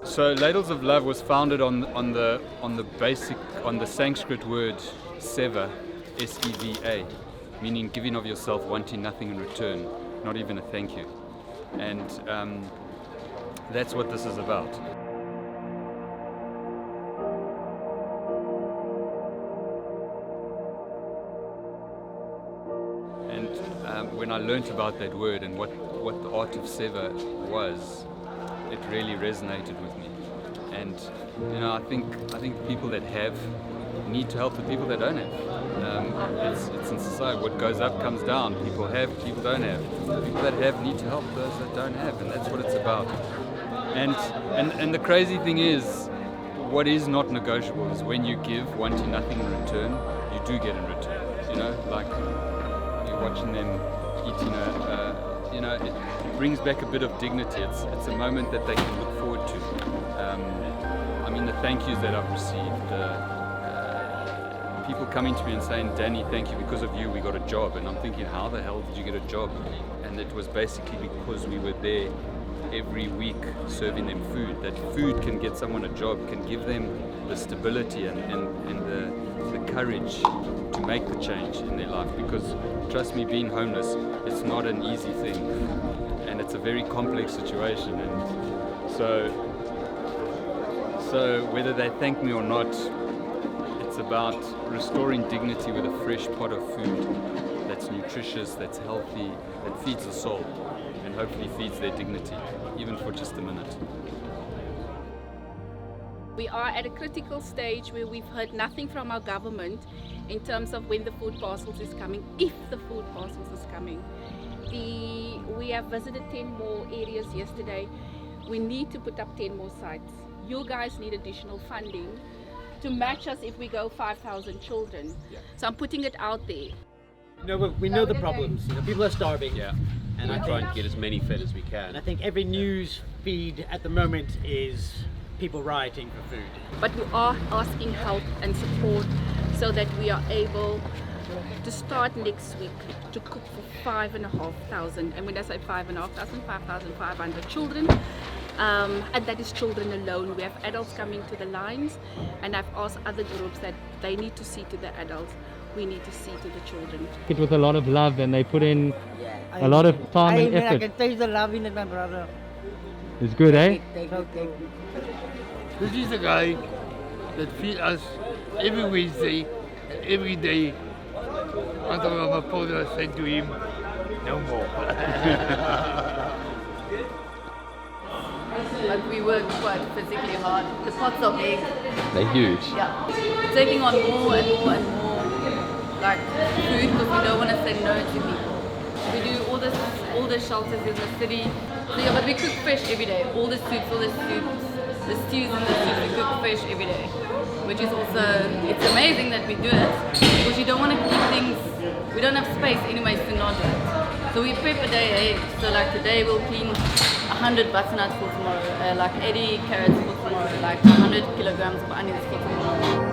So Ladles of Love was founded on the Sanskrit word seva, S-E-V-A, meaning giving of yourself, wanting nothing in return, not even a thank you. And that's what this is about. And when I learnt about that word and what the art of seva was, it really resonated with me. And I think people that have need to help the people that don't have. It's in society. What goes up comes down. People have, people don't have. People that have need to help those that don't have, and that's what it's about. And the crazy thing is, what is not negotiable is when you give, wanting nothing in return, you do get in return. Like you're watching them eating it brings back a bit of dignity. It's a moment that they can look forward to. The thank yous that I've received, people coming to me and saying, Danny, thank you, because of you we got a job. And I'm thinking, how the hell did you get a job? And it was basically because we were there every week serving them food. That food can get someone a job, can give them the stability and the courage to make the change in their life. Because trust me, being homeless, it's not an easy thing, and it's a very complex situation. And so whether they thank me or not, it's about restoring dignity with a fresh pot of food that's nutritious, that's healthy, that feeds the soul, and hopefully feeds their dignity, even for just a minute. We are at a critical stage where we've heard nothing from our government in terms of when the food parcels is coming, if the food parcels is coming. We have visited 10 more areas yesterday. We need to put up 10 more sites. You guys need additional funding to match us if we go 5,000 children. Yeah. So I'm putting it out there. But we know the problems. People are starving. Yeah. And I try and get as many fed as we can. And I think every news feed at the moment is people rioting for food. But we are asking help and support so that we are able to start next week to cook for 5,500. And when I say 5,500, 5,500 children. And that is children alone. We have adults coming to the lines, and I've asked other groups that they need to see to the adults. We need to see to the children. It was a lot of love, and they put in a lot of time and effort. I can taste the love in it, my brother. It's good, eh? This is the guy that feeds us every Wednesday, every day. Until my father said to him, no more. But we work quite physically hard. The pots are big. They're huge. Yeah. Taking on more and more and more food because we don't want to say no to people. We do all the shelters in the city. So yeah, but we cook fish every day. All the soups, the stews and the soups, we cook fish every day. Which is also, it's amazing that we do it because you don't want to keep things, we don't have space anyways to not do it. So we prep a day ahead. So today we'll clean 100 butternuts for tomorrow, 80 carrots for tomorrow, 100 kilograms of onions for tomorrow.